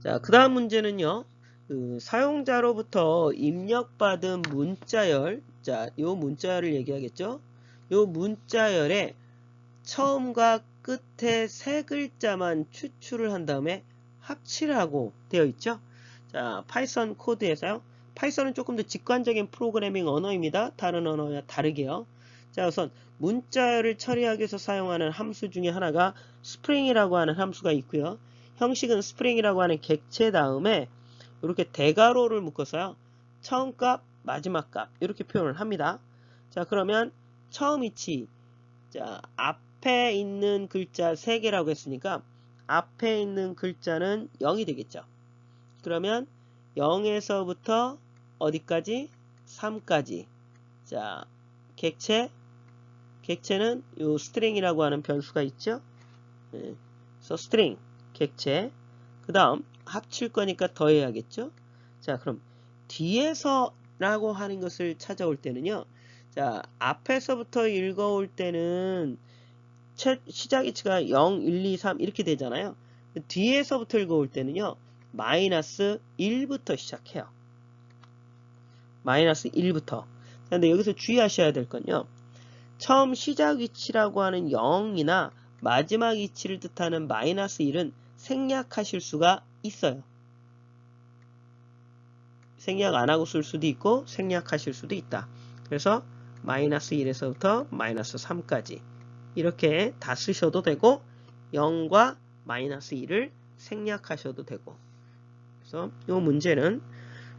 자, 그 다음 문제는요. 사용자로부터 입력받은 문자열, 자, 요 문자열을 얘기하겠죠. 요 문자열의 처음과 끝에 세 글자만 추출을 한 다음에 합치를 하고 되어 있죠. 자, 파이썬 코드에서요. 파이썬은 조금 더 직관적인 프로그래밍 언어입니다. 다른 언어와 다르게요. 자, 우선 문자열을 처리하기 위해서 사용하는 함수 중에 하나가 스프링이라고 하는 함수가 있고요. 형식은 스프링이라고 하는 객체 다음에 이렇게 대괄호를 묶어서요. 처음 값, 마지막 값 이렇게 표현을 합니다. 자, 그러면 처음 위치, 자, 앞에 있는 글자 3개라고 했으니까 앞에 있는 글자는 0이 되겠죠. 그러면 0에서부터 어디까지? 3까지. 자, 객체는 요 스트링이라고 하는 변수가 있죠. 그래서 스트링, 객체. 그 다음 합칠 거니까 더해야겠죠. 자, 그럼 뒤에서 라고 하는 것을 찾아올 때는요. 자, 앞에서부터 읽어올 때는 시작 위치가 0, 1, 2, 3 이렇게 되잖아요. 뒤에서부터 읽어올 때는요. 마이너스 1부터 시작해요. 마이너스 1부터. 근데 여기서 주의하셔야 될 건요. 처음 시작 위치라고 하는 0이나 마지막 위치를 뜻하는 마이너스 1은 생략하실 수가 있어요. 생략 안 하고 쓸 수도 있고 생략하실 수도 있다. 그래서 마이너스 1에서부터 마이너스 3까지 이렇게 다 쓰셔도 되고 0과 마이너스 1을 생략하셔도 되고. 그래서 이 문제는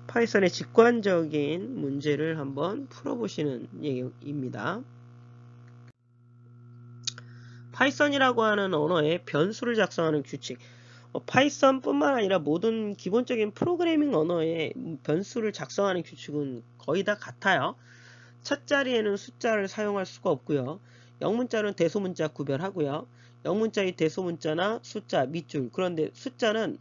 파이썬의 직관적인 문제를 한번 풀어보시는 얘기입니다. 파이썬이라고 하는 언어의 변수를 작성하는 규칙. 파이썬뿐만 아니라 모든 기본적인 프로그래밍 언어의 변수를 작성하는 규칙은 거의 다 같아요. 첫 자리에는 숫자를 사용할 수가 없고요. 영문자는 대소문자 구별하고요. 영문자의 대소문자나 숫자, 밑줄. 그런데 숫자는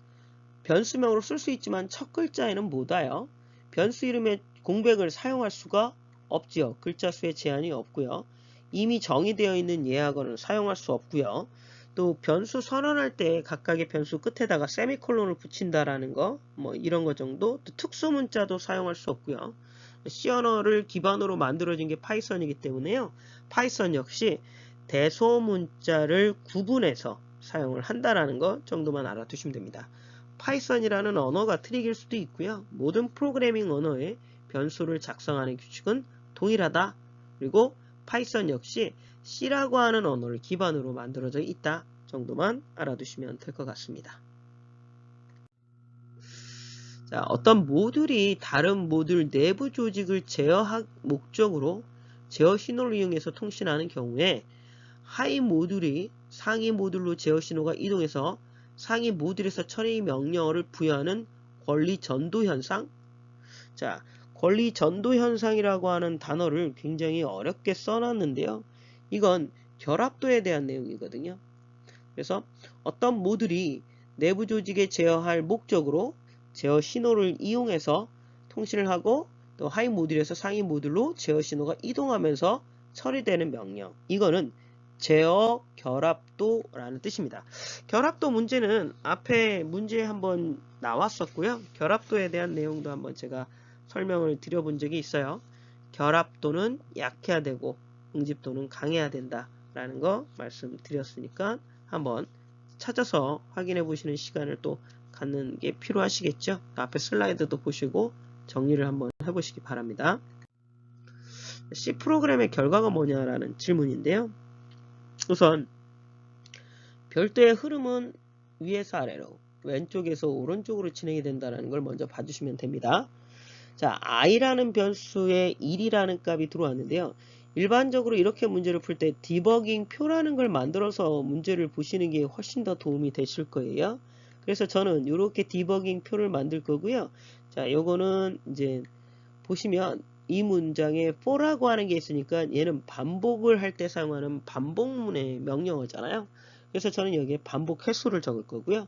변수명으로 쓸 수 있지만 첫 글자에는 못 와요. 변수 이름에 공백을 사용할 수가 없지요. 글자 수에 제한이 없고요. 이미 정의되어 있는 예약어는 사용할 수 없고요. 또 변수 선언할 때 각각의 변수 끝에다가 세미콜론을 붙인다라는 거, 뭐 이런 거 정도. 또 특수 문자도 사용할 수 없고요. C 언어를 기반으로 만들어진 게 파이썬이기 때문에요. 파이썬 역시 대소문자를 구분해서 사용을 한다라는 거 정도만 알아두시면 됩니다. 파이썬이라는 언어가 트릭일 수도 있고요. 모든 프로그래밍 언어의 변수를 작성하는 규칙은 동일하다. 그리고 파이썬 역시 C라고 하는 언어를 기반으로 만들어져 있다 정도만 알아두시면 될 것 같습니다. 자, 어떤 모듈이 다른 모듈 내부 조직을 제어할 목적으로 제어 신호를 이용해서 통신하는 경우에 하위 모듈이 상위 모듈로 제어 신호가 이동해서 상위 모듈에서 처리 명령어를 부여하는 권리 전도 현상. 자, 권리 전도 현상이라고 하는 단어를 굉장히 어렵게 써놨는데요. 이건 결합도에 대한 내용이거든요. 그래서 어떤 모듈이 내부 조직에 제어할 목적으로 제어 신호를 이용해서 통신을 하고 또 하위 모듈에서 상위 모듈로 제어 신호가 이동하면서 처리되는 명령. 이거는 제어 결합도라는 뜻입니다. 결합도 문제는 앞에 문제에 한번 나왔었고요. 결합도에 대한 내용도 한번 제가 설명을 드려본 적이 있어요. 결합도는 약해야 되고 응집도는 강해야 된다라는 거 말씀드렸으니까 한번 찾아서 확인해 보시는 시간을 또 갖는 게 필요하시겠죠. 앞에 슬라이드도 보시고 정리를 한번 해보시기 바랍니다. C 프로그램의 결과가 뭐냐라는 질문인데요. 우선 별도의 흐름은 위에서 아래로 왼쪽에서 오른쪽으로 진행이 된다는 걸 먼저 봐주시면 됩니다. 자, i라는 변수에 1이라는 값이 들어왔는데요. 일반적으로 이렇게 문제를 풀 때 디버깅 표라는 걸 만들어서 문제를 보시는 게 훨씬 더 도움이 되실 거예요. 그래서 저는 이렇게 디버깅 표를 만들 거고요. 자, 요거는 이제 보시면 이 문장에 for라고 하는 게 있으니까 얘는 반복을 할 때 사용하는 반복문의 명령어잖아요. 그래서 저는 여기에 반복 횟수를 적을 거고요.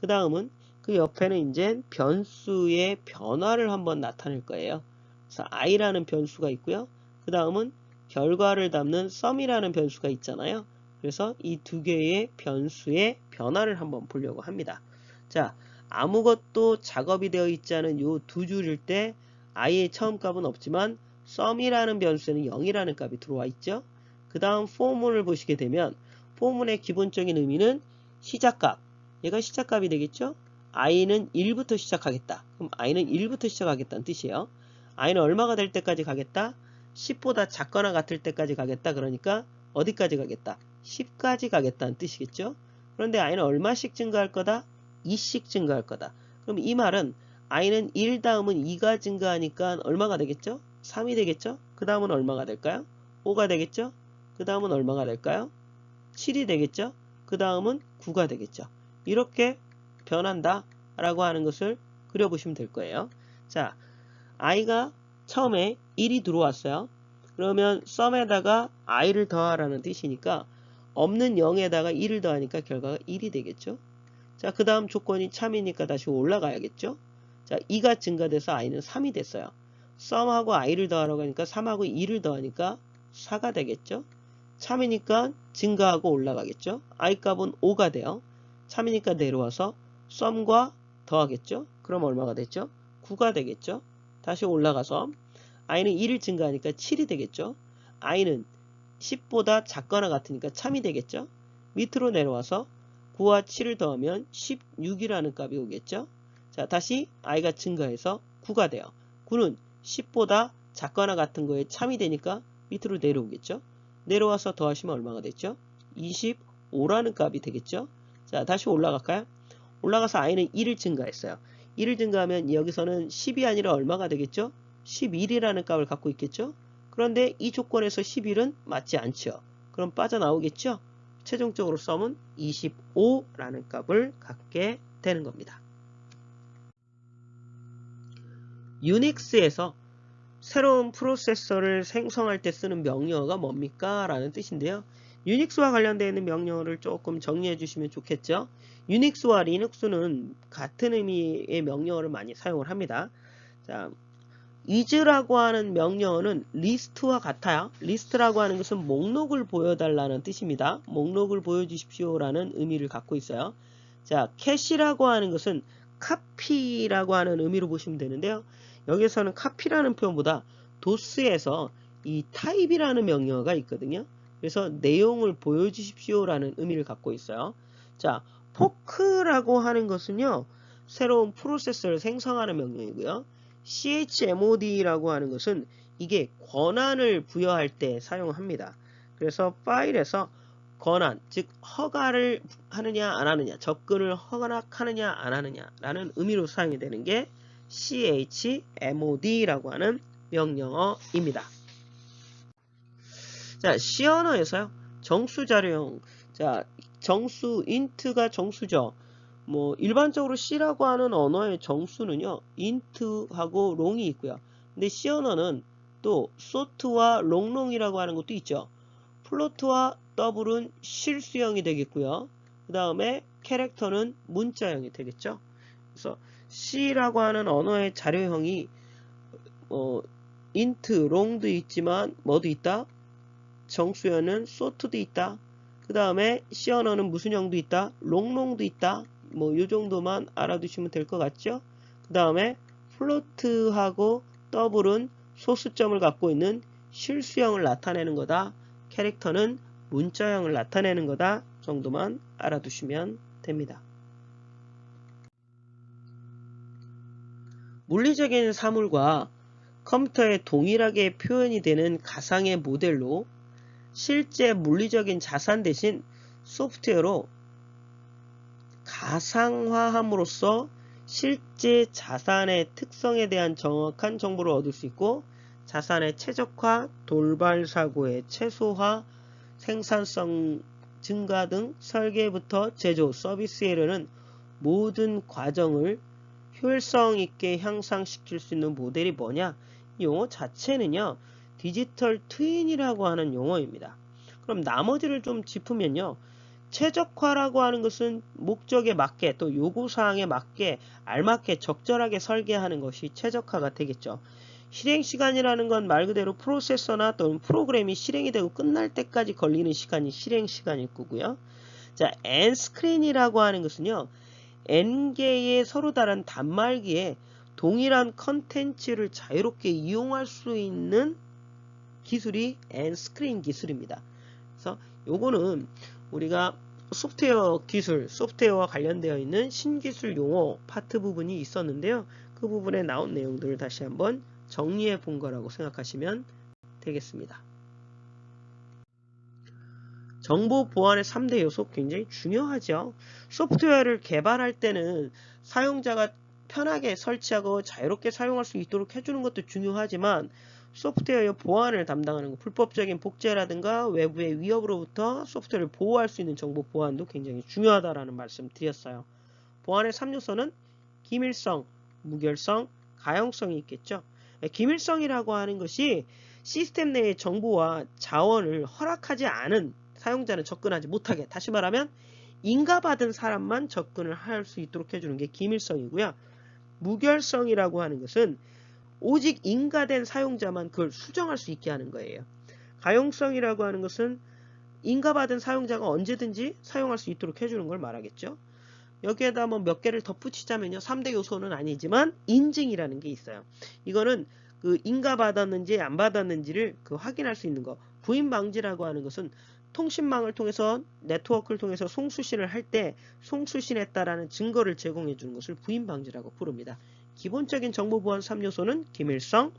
그 다음은 그 옆에는 이제 변수의 변화를 한번 나타낼 거예요. 그래서 i라는 변수가 있고요. 그 다음은 결과를 담는 sum이라는 변수가 있잖아요. 그래서 이 두 개의 변수의 변화를 한번 보려고 합니다. 자, 아무것도 작업이 되어 있지 않은 요 두 줄일 때 i의 처음 값은 없지만 sum이라는 변수에는 0이라는 값이 들어와 있죠. 그 다음 for문을 보시게 되면 for문의 기본적인 의미는 시작값, 얘가 시작값이 되겠죠. i는 1부터 시작하겠다. 그럼 i는 1부터 시작하겠다는 뜻이에요. i는 얼마가 될 때까지 가겠다? 10보다 작거나 같을 때까지 가겠다. 그러니까 어디까지 가겠다? 10까지 가겠다는 뜻이겠죠. 그런데 i는 얼마씩 증가할 거다? 2씩 증가할 거다. 그럼 이 말은 i는 1 다음은 2가 증가하니까 얼마가 되겠죠? 3이 되겠죠? 그 다음은 얼마가 될까요? 5가 되겠죠? 그 다음은 얼마가 될까요? 7이 되겠죠? 그 다음은 9가 되겠죠. 이렇게 변한다 라고 하는 것을 그려보시면 될 거예요. 자, i가 처음에 1이 들어왔어요. 그러면 sum에다가 i를 더하라는 뜻이니까 없는 0에다가 1을 더하니까 결과가 1이 되겠죠. 자, 그 다음 조건이 참이니까 다시 올라가야겠죠. 자, 2가 증가돼서 i는 3이 됐어요. sum하고 i를 더하라고 하니까 3하고 2를 더하니까 4가 되겠죠. 참이니까 증가하고 올라가겠죠. i 값은 5가 돼요. 참이니까 내려와서 sum과 더하겠죠. 그럼 얼마가 됐죠? 9가 되겠죠. 다시 올라가서 i는 1을 증가하니까 7이 되겠죠. i는 10보다 작거나 같으니까 참이 되겠죠. 밑으로 내려와서 9와 7을 더하면 16이라는 값이 오겠죠. 자, 다시 i가 증가해서 9가 돼요. 9는 10보다 작거나 같은 거에 참이 되니까 밑으로 내려오겠죠. 내려와서 더하시면 얼마가 됐죠? 25라는 값이 되겠죠. 자, 다시 올라갈까요? 올라가서 i는 1을 증가했어요. 1을 증가하면 여기서는 10이 아니라 얼마가 되겠죠? 11이라는 값을 갖고 있겠죠? 그런데 이 조건에서 11은 맞지 않죠. 그럼 빠져나오겠죠? 최종적으로 sum은 25라는 값을 갖게 되는 겁니다. 유닉스에서 새로운 프로세서를 생성할 때 쓰는 명령어가 뭡니까? 라는 뜻인데요. 유닉스와 관련되어 있는 명령어를 조금 정리해 주시면 좋겠죠. 유닉스와 리눅스는 같은 의미의 명령어를 많이 사용을 합니다. 자, is라고 하는 명령어는 리스트와 같아요. 리스트라고 하는 것은 목록을 보여달라는 뜻입니다. 목록을 보여주십시오 라는 의미를 갖고 있어요. 자, 캐시라고 하는 것은 카피라고 하는 의미로 보시면 되는데요. 여기서는 카피라는 표현보다 도스에서 이 타입이라는 명령어가 있거든요. 그래서 내용을 보여주십시오 라는 의미를 갖고 있어요. 자, 포크라고 하는 것은요, 새로운 프로세서를 생성하는 명령이고요. chmod라고 하는 것은 이게 권한을 부여할 때 사용합니다. 그래서 파일에서 권한, 즉 허가를 하느냐 안 하느냐, 접근을 허락하느냐 안 하느냐 라는 의미로 사용이 되는 게 chmod라고 하는 명령어입니다. 자, C 언어에서요, 정수 자료형, 자, 정수, int가 정수죠. 뭐 일반적으로 C라고 하는 언어의 정수는요, int하고 long이 있고요. 근데 C 언어는 또 sort와 longlong이라고 하는 것도 있죠. 플로트와 더블은 실수형이 되겠고요. 그 다음에 캐릭터는 문자형이 되겠죠. 그래서 C라고 하는 언어의 자료형이 int, long도 있지만 뭐도 있다? 정수형은 sort도 있다. 그 다음에 C 언어는 무슨 형도 있다? longlong도 있다. 뭐 이 정도만 알아두시면 될 것 같죠? 그 다음에 플로트하고 더블은 소수점을 갖고 있는 실수형을 나타내는 거다. 캐릭터는 문자형을 나타내는 거다 정도만 알아두시면 됩니다. 물리적인 사물과 컴퓨터에 동일하게 표현이 되는 가상의 모델로 실제 물리적인 자산 대신 소프트웨어로 가상화함으로써 실제 자산의 특성에 대한 정확한 정보를 얻을 수 있고 자산의 최적화, 돌발 사고의 최소화, 생산성 증가 등 설계부터 제조, 서비스에 이르는 모든 과정을 효율성 있게 향상시킬 수 있는 모델이 뭐냐? 이 용어 자체는요, 디지털 트윈이라고 하는 용어입니다. 그럼 나머지를 좀 짚으면요, 최적화라고 하는 것은 목적에 맞게 또 요구사항에 맞게 알맞게 적절하게 설계하는 것이 최적화가 되겠죠. 실행시간이라는 건 말 그대로 프로세서나 또는 프로그램이 실행이 되고 끝날 때까지 걸리는 시간이 실행시간일 거고요. 자, 엔스크린이라고 하는 것은요, N개의 서로 다른 단말기에 동일한 컨텐츠를 자유롭게 이용할 수 있는 기술이 N스크린 기술입니다. 그래서 요거는 우리가 소프트웨어 기술, 소프트웨어와 관련되어 있는 신기술 용어 파트 부분이 있었는데요. 그 부분에 나온 내용들을 다시 한번 정리해 본 거라고 생각하시면 되겠습니다. 정보 보안의 3대 요소 굉장히 중요하죠. 소프트웨어를 개발할 때는 사용자가 편하게 설치하고 자유롭게 사용할 수 있도록 해주는 것도 중요하지만 소프트웨어 보안을 담당하는 불법적인 복제라든가 외부의 위협으로부터 소프트웨어를 보호할 수 있는 정보 보안도 굉장히 중요하다라는 말씀 드렸어요. 보안의 3요소는 기밀성, 무결성, 가용성이 있겠죠. 기밀성이라고 하는 것이 시스템 내의 정보와 자원을 허락하지 않은 사용자는 접근하지 못하게, 다시 말하면 인가받은 사람만 접근을 할 수 있도록 해주는 게 기밀성이고요. 무결성이라고 하는 것은 오직 인가된 사용자만 그걸 수정할 수 있게 하는 거예요. 가용성이라고 하는 것은 인가받은 사용자가 언제든지 사용할 수 있도록 해주는 걸 말하겠죠. 여기에다 뭐 몇 개를 덧붙이자면요. 3대 요소는 아니지만 인증이라는 게 있어요. 이거는 그 인가받았는지 안 받았는지를 확인할 수 있는 거. 구인 방지라고 하는 것은 통신망을 통해서 네트워크를 통해서 송수신을 할 때 송수신했다라는 증거를 제공해 주는 것을 구인 방지라고 부릅니다. 기본적인 정보 보안 3요소는 기밀성,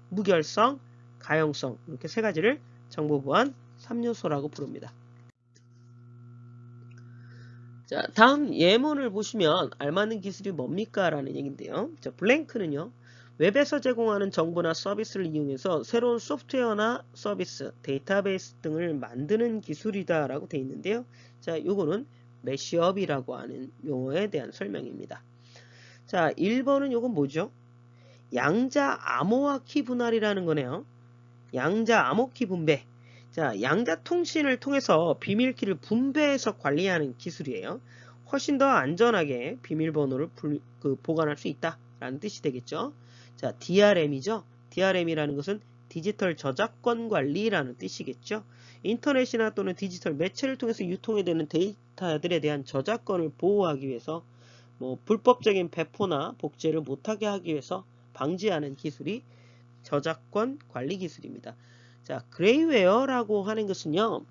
무결성, 가용성, 이렇게 세 가지를 정보 보안 3요소라고 부릅니다. 자, 다음 예문을 보시면 알맞는 기술이 뭡니까? 라는 얘기인데요. 자, 블랭크는요. 웹에서 제공하는 정보나 서비스를 이용해서 새로운 소프트웨어나 서비스, 데이터베이스 등을 만드는 기술이다 라고 되어 있는데요. 자, 요거는 매시업이라고 하는 용어에 대한 설명입니다. 자, 1번은 요건 뭐죠? 양자 암호화키 분할이라는 거네요. 양자 암호키 분배. 자, 양자 통신을 통해서 비밀키를 분배해서 관리하는 기술이에요. 훨씬 더 안전하게 비밀번호를 보관할 수 있다라는 뜻이 되겠죠. 자, DRM이죠. DRM이라는 것은 디지털 저작권 관리라는 뜻이겠죠. 인터넷이나 또는 디지털 매체를 통해서 유통이 되는 데이터들에 대한 저작권을 보호하기 위해서 뭐 불법적인 배포나 복제를 못하게 하기 위해서 방지하는 기술이 저작권 관리 기술입니다. 자, 그레이웨어라고 하는 것은요,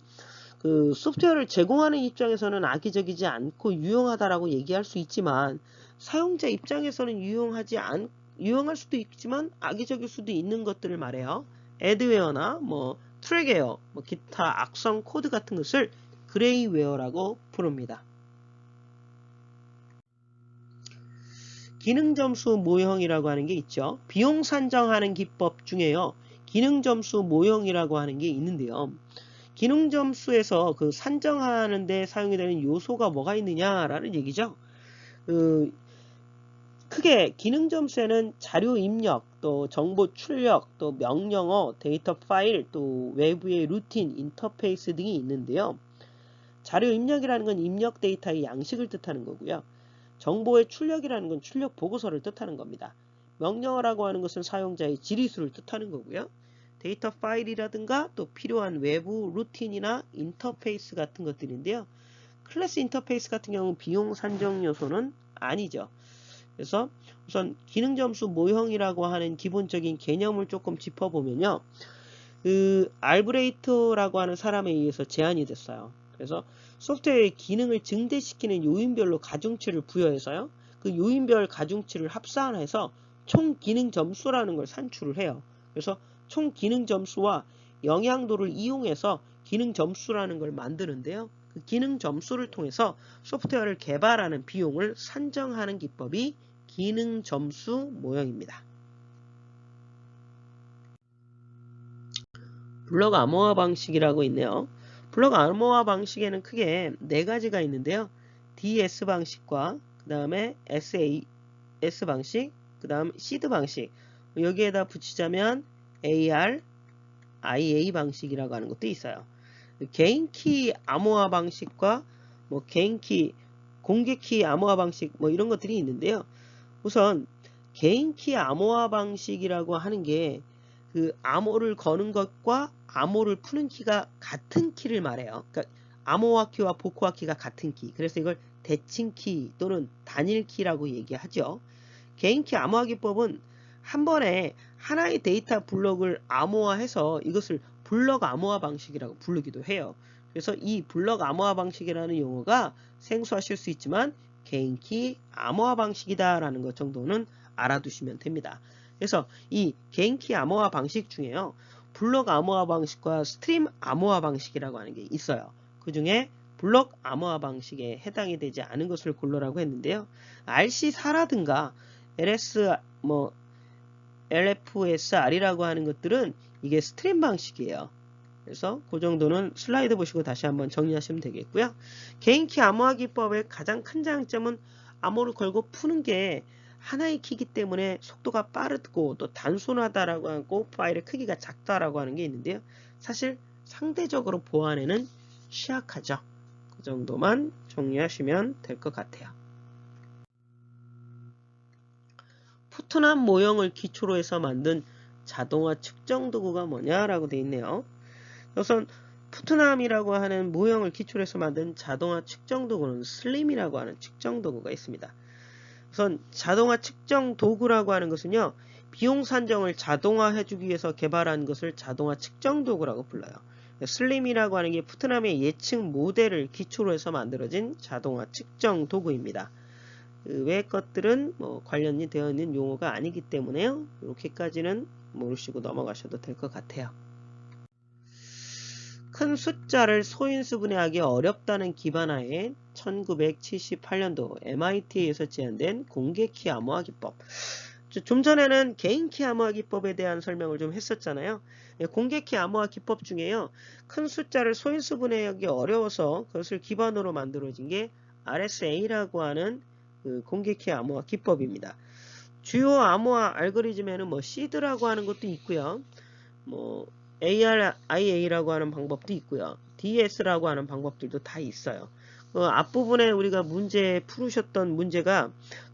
그 소프트웨어를 제공하는 입장에서는 악의적이지 않고 유용하다라고 얘기할 수 있지만 사용자 입장에서는 유용할 수도 있지만 악의적일 수도 있는 것들을 말해요. 애드웨어나 뭐 트랙웨어, 뭐 기타 악성 코드 같은 것을 그레이웨어라고 부릅니다. 기능 점수 모형이라고 하는 게 있죠. 비용 산정하는 기법 중에요. 기능 점수 모형이라고 하는 게 있는데요. 기능 점수에서 그 산정하는 데 사용이 되는 요소가 뭐가 있느냐라는 얘기죠. 크게 기능 점수에는 자료 입력, 또 정보 출력, 또 명령어, 데이터 파일, 또 외부의 루틴, 인터페이스 등이 있는데요. 자료 입력이라는 건 입력 데이터의 양식을 뜻하는 거고요. 정보의 출력이라는 건 출력 보고서를 뜻하는 겁니다. 명령어라고 하는 것은 사용자의 지리수를 뜻하는 거고요. 데이터 파일이라든가 또 필요한 외부 루틴이나 인터페이스 같은 것들인데요. 클래스 인터페이스 같은 경우는 비용 산정 요소는 아니죠. 그래서 우선 기능 점수 모형이라고 하는 기본적인 개념을 조금 짚어보면요. 알브레이트라고 하는 사람에 의해서 제안이 됐어요. 그래서 소프트웨어의 기능을 증대시키는 요인별로 가중치를 부여해서요. 그 요인별 가중치를 합산해서 총 기능 점수라는 걸 산출을 해요. 그래서 총 기능 점수와 영향도를 이용해서 기능 점수라는 걸 만드는데요. 그 기능 점수를 통해서 소프트웨어를 개발하는 비용을 산정하는 기법이 기능 점수 모형입니다. 블록 암호화 방식이라고 있네요. 블록 암호화 방식에는 크게 네 가지가 있는데요. DS 방식과 그 다음에 SAS 방식, 그 다음 시드 방식, 여기에다 붙이자면 AR, IA 방식이라고 하는 것도 있어요. 개인키 암호화 방식과 뭐 개인키, 공개키 암호화 방식 뭐 이런 것들이 있는데요. 우선 개인키 암호화 방식이라고 하는 게 그 암호를 거는 것과 암호를 푸는 키가 같은 키를 말해요. 그러니까 암호화 키와 복호화 키가 같은 키. 그래서 이걸 대칭키 또는 단일키라고 얘기하죠. 개인키 암호화 기법은 한 번에 하나의 데이터 블록을 암호화해서 이것을 블럭 암호화 방식이라고 부르기도 해요. 그래서 이 블럭 암호화 방식이라는 용어가 생소하실 수 있지만 개인키 암호화 방식이다라는 것 정도는 알아두시면 됩니다. 그래서 이 개인키 암호화 방식 중에요. 블럭 암호화 방식과 스트림 암호화 방식이라고 하는 게 있어요. 그 중에 블럭 암호화 방식에 해당이 되지 않은 것을 골라라고 했는데요. RC4라든가 LS, LFSR이라고 하는 것들은 이게 스트림 방식이에요. 그래서 그 정도는 슬라이드 보시고 다시 한번 정리하시면 되겠고요. 개인키 암호화 기법의 가장 큰 장점은 암호를 걸고 푸는 게 하나의 키이기 때문에 속도가 빠르고 또 단순하다라고 하고 파일의 크기가 작다라고 하는 게 있는데요. 사실 상대적으로 보안에는 취약하죠. 그 정도만 정리하시면 될 것 같아요. 푸트남 모형을 기초로 해서 만든 자동화 측정 도구가 뭐냐라고 되어 있네요. 우선 푸트남이라고 하는 모형을 기초로 해서 만든 자동화 측정 도구는 슬림이라고 하는 측정 도구가 있습니다. 우선 자동화 측정 도구라고 하는 것은요. 비용 산정을 자동화해 주기 위해서 개발한 것을 자동화 측정 도구라고 불러요. 슬림이라고 하는 게 푸트남의 예측 모델을 기초로 해서 만들어진 자동화 측정 도구입니다. 그 외의 것들은 관련이 되어 있는 용어가 아니기 때문에요. 이렇게까지는 모르시고 넘어가셔도 될 것 같아요. 큰 숫자를 소인수분해하기 어렵다는 기반하에 1978년도 MIT에서 제안된 공개키 암호화 기법. 좀 전에는 개인키 암호화 기법에 대한 설명을 좀 했었잖아요. 공개키 암호화 기법 중에요. 큰 숫자를 소인수분해하기 어려워서 그것을 기반으로 만들어진 게 RSA라고 하는 그 공개키 암호화 기법입니다. 주요 암호화 알고리즘에는 시드라고 하는 것도 있고요. ARIA라고 하는 방법도 있고요. DS라고 하는 방법들도 다 있어요. 앞부분에 우리가 문제 풀으셨던 문제가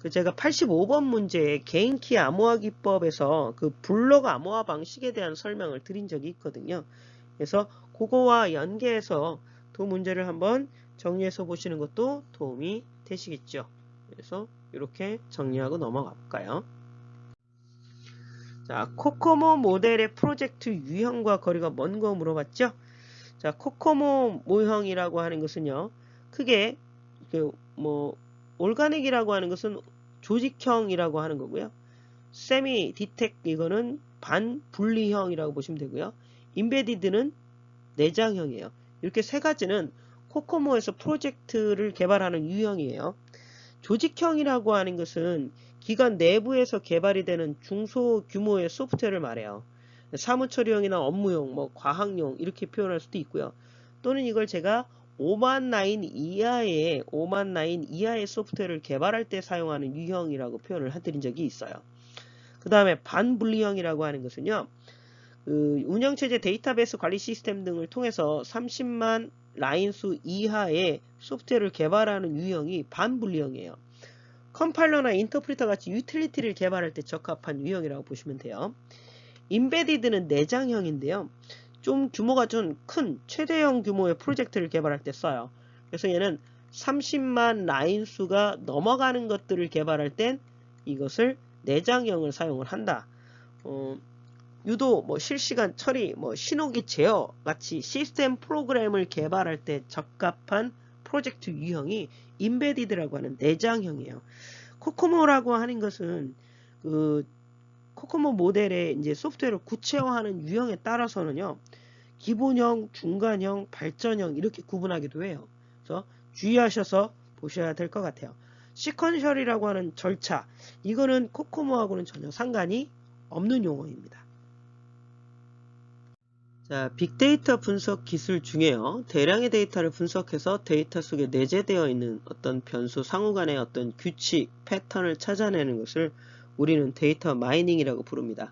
제가 85번 문제에 개인키 암호화 기법에서 그 블럭 암호화 방식에 대한 설명을 드린 적이 있거든요. 그래서 그거와 연계해서 그 문제를 한번 정리해서 보시는 것도 도움이 되시겠죠. 그래서 이렇게 정리하고 넘어가 볼까요? 자, 코코모 모델의 프로젝트 유형과 거리가 먼 거 물어봤죠? 자, 코코모 모형이라고 하는 것은요, 크게, 올가닉이라고 하는 것은 조직형이라고 하는 거고요. 세미 디텍 이거는 반분리형이라고 보시면 되고요. 인베디드는 내장형이에요. 이렇게 세 가지는 코코모에서 프로젝트를 개발하는 유형이에요. 조직형이라고 하는 것은 기관 내부에서 개발이 되는 중소규모의 소프트웨어를 말해요. 사무처리용이나 업무용, 과학용 이렇게 표현할 수도 있고요. 또는 이걸 제가 5만 라인 이하의 소프트웨어를 개발할 때 사용하는 유형이라고 표현을 해드린 적이 있어요. 그 다음에 반분리형이라고 하는 것은요. 운영체제 데이터베이스 관리 시스템 등을 통해서 30만 라인 수 이하의 소프트웨어를 개발하는 유형이 반분리형이에요. 컴파일러나 인터프리터 같이 유틸리티를 개발할 때 적합한 유형이라고 보시면 돼요. 인베디드는 내장형인데요. 좀 규모가 좀 큰 최대형 규모의 프로젝트를 개발할 때 써요. 그래서 얘는 30만 라인 수가 넘어가는 것들을 개발할 땐 이것을 내장형을 사용을 한다. 유도 실시간 처리, 신호기 제어 같이 시스템 프로그램을 개발할 때 적합한 프로젝트 유형이 인베디드라고 하는 내장형이에요. 코코모라고 하는 것은 코코모 모델의 이제 소프트웨어를 구체화하는 유형에 따라서는요, 기본형, 중간형, 발전형 이렇게 구분하기도 해요. 그래서 주의하셔서 보셔야 될 것 같아요. 시퀀셜이라고 하는 절차, 이거는 코코모하고는 전혀 상관이 없는 용어입니다. 자, 빅데이터 분석 기술 중에요. 대량의 데이터를 분석해서 데이터 속에 내재되어 있는 어떤 변수 상호 간의 어떤 규칙, 패턴을 찾아내는 것을 우리는 데이터 마이닝이라고 부릅니다.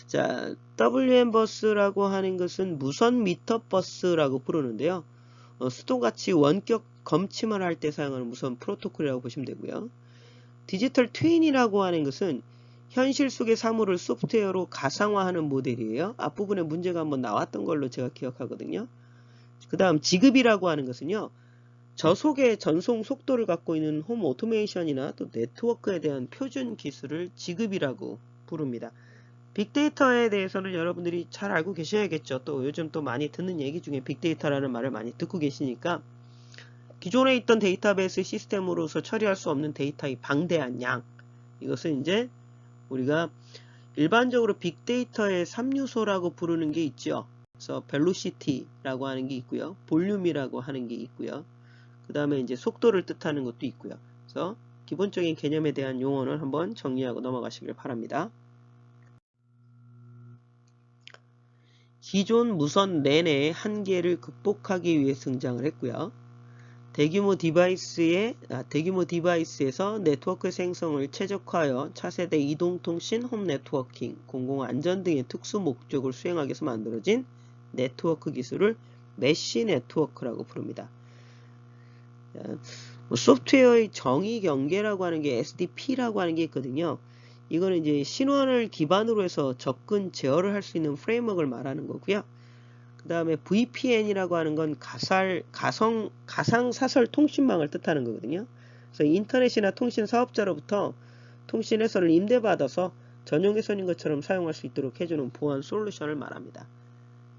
자, WM버스라고 하는 것은 무선 미터 버스라고 부르는데요. 수도같이 원격 검침을 할 때 사용하는 무선 프로토콜이라고 보시면 되고요. 디지털 트윈이라고 하는 것은 현실 속의 사물을 소프트웨어로 가상화하는 모델이에요. 앞부분에 문제가 한번 나왔던 걸로 제가 기억하거든요. 그 다음 지급이라고 하는 것은요. 저속의 전송 속도를 갖고 있는 홈 오토메이션이나 또 네트워크에 대한 표준 기술을 지급이라고 부릅니다. 빅데이터에 대해서는 여러분들이 잘 알고 계셔야겠죠. 또 요즘 또 많이 듣는 얘기 중에 빅데이터라는 말을 많이 듣고 계시니까 기존에 있던 데이터베이스 시스템으로서 처리할 수 없는 데이터의 방대한 양, 이것을 이제 우리가 일반적으로 빅데이터의 3요소라고 부르는 게 있죠. 그래서 벨로시티라고 하는 게 있고요. 볼륨이라고 하는 게 있고요. 그 다음에 이제 속도를 뜻하는 것도 있고요. 그래서 기본적인 개념에 대한 용어는 한번 정리하고 넘어가시길 바랍니다. 기존 무선 랜의 한계를 극복하기 위해 등장을 했고요. 대규모 디바이스에서 네트워크 생성을 최적화하여 차세대 이동통신, 홈 네트워킹, 공공안전 등의 특수 목적을 수행하기 위해서 만들어진 네트워크 기술을 메쉬 네트워크라고 부릅니다. 소프트웨어의 정의 경계라고 하는 게 SDP라고 하는 게 있거든요. 이거는 이제 신원을 기반으로 해서 접근 제어를 할 수 있는 프레임워크를 말하는 거고요. 그 다음에 VPN이라고 하는 건 가상사설 통신망을 뜻하는 거거든요. 그래서 인터넷이나 통신 사업자로부터 통신 해설을 임대받아서 전용 회선인 것처럼 사용할 수 있도록 해주는 보안 솔루션을 말합니다.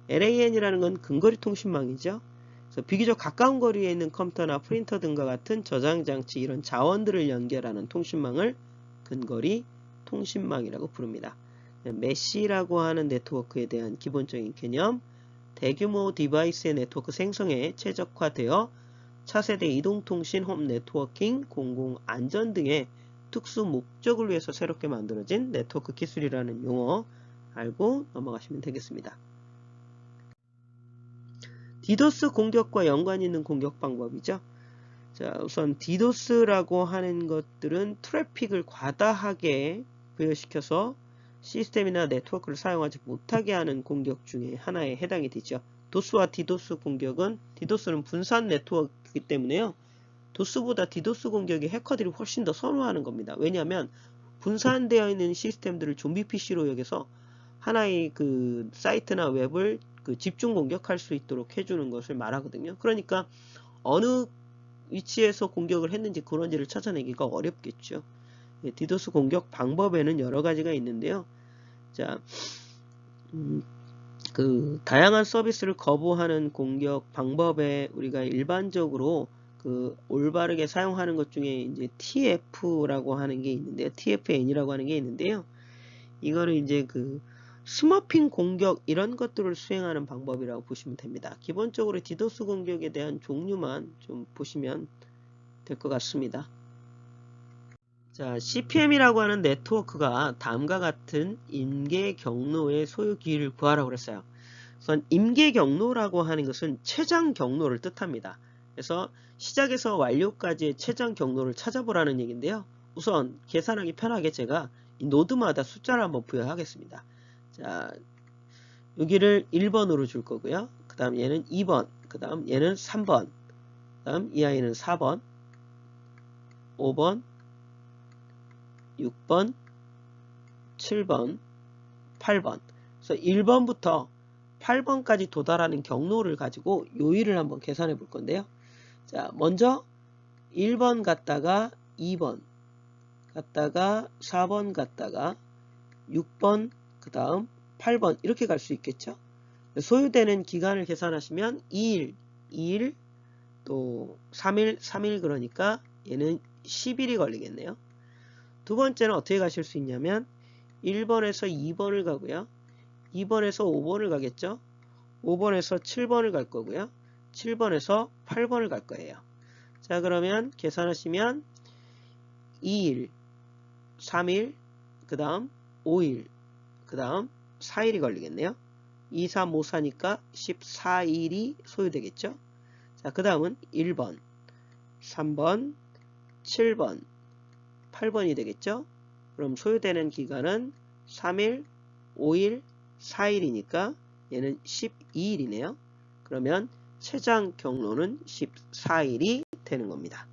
LAN이라는 건 근거리 통신망이죠. 그래서 비교적 가까운 거리에 있는 컴퓨터나 프린터 등과 같은 저장장치 이런 자원들을 연결하는 통신망을 근거리 통신망이라고 부릅니다. 메쉬라고 하는 네트워크에 대한 기본적인 개념, 대규모 디바이스의 네트워크 생성에 최적화되어 차세대 이동통신, 홈 네트워킹, 공공안전 등의 특수 목적을 위해서 새롭게 만들어진 네트워크 기술이라는 용어 알고 넘어가시면 되겠습니다. 디도스 공격과 연관 있는 공격 방법이죠. 자, 우선 디도스라고 하는 것들은 트래픽을 과다하게 부여시켜서 시스템이나 네트워크를 사용하지 못하게 하는 공격 중에 하나에 해당이 되죠. 도스와 디도스 공격은, 디도스는 분산 네트워크이기 때문에요. 도스보다 디도스 공격이 해커들이 훨씬 더 선호하는 겁니다. 왜냐하면 분산되어 있는 시스템들을 좀비 PC로 여겨서 하나의 그 사이트나 웹을 집중 공격할 수 있도록 해주는 것을 말하거든요. 그러니까 어느 위치에서 공격을 했는지 그런지를 찾아내기가 어렵겠죠. 디도스 공격 방법에는 여러 가지가 있는데요. 자, 다양한 서비스를 거부하는 공격 방법에 우리가 일반적으로 올바르게 사용하는 것 중에 이제 TF라고 하는 게 있는데요. TFN이라고 하는 게 있는데요. 이거는 이제 스머핑 공격 이런 것들을 수행하는 방법이라고 보시면 됩니다. 기본적으로 디도스 공격에 대한 종류만 좀 보시면 될 것 같습니다. 자, CPM이라고 하는 네트워크가 다음과 같은 임계 경로의 소유 기회를 구하라고 그랬어요. 우선 임계 경로라고 하는 것은 최장 경로를 뜻합니다. 그래서 시작에서 완료까지의 최장 경로를 찾아보라는 얘기인데요. 우선 계산하기 편하게 제가 이 노드마다 숫자를 한번 부여하겠습니다. 자, 여기를 1번으로 줄 거고요. 그 다음 얘는 2번, 그 다음 얘는 3번, 그 다음 이 아이는 4번, 5번, 6번, 7번, 8번. 그래서 1번부터 8번까지 도달하는 경로를 가지고 요일을 한번 계산해 볼 건데요. 자, 먼저 1번 갔다가 2번 갔다가 4번 갔다가 6번 그 다음 8번 이렇게 갈 수 있겠죠. 소요되는 기간을 계산하시면 2일, 2일, 또 3일, 3일 그러니까 얘는 10일이 걸리겠네요. 두 번째는 어떻게 가실 수 있냐면 1번에서 2번을 가고요. 2번에서 5번을 가겠죠. 5번에서 7번을 갈 거고요. 7번에서 8번을 갈 거예요. 자, 그러면 계산하시면 2일, 3일, 그 다음 5일, 그 다음 4일이 걸리겠네요. 2, 3, 5, 4니까 14일이 소요되겠죠. 자, 그 다음은 1번, 3번, 7번, 8번이 되겠죠. 그럼 소요되는 기간은 3일, 5일, 4일이니까 얘는 12일이네요. 그러면 최장 경로는 14일이 되는 겁니다.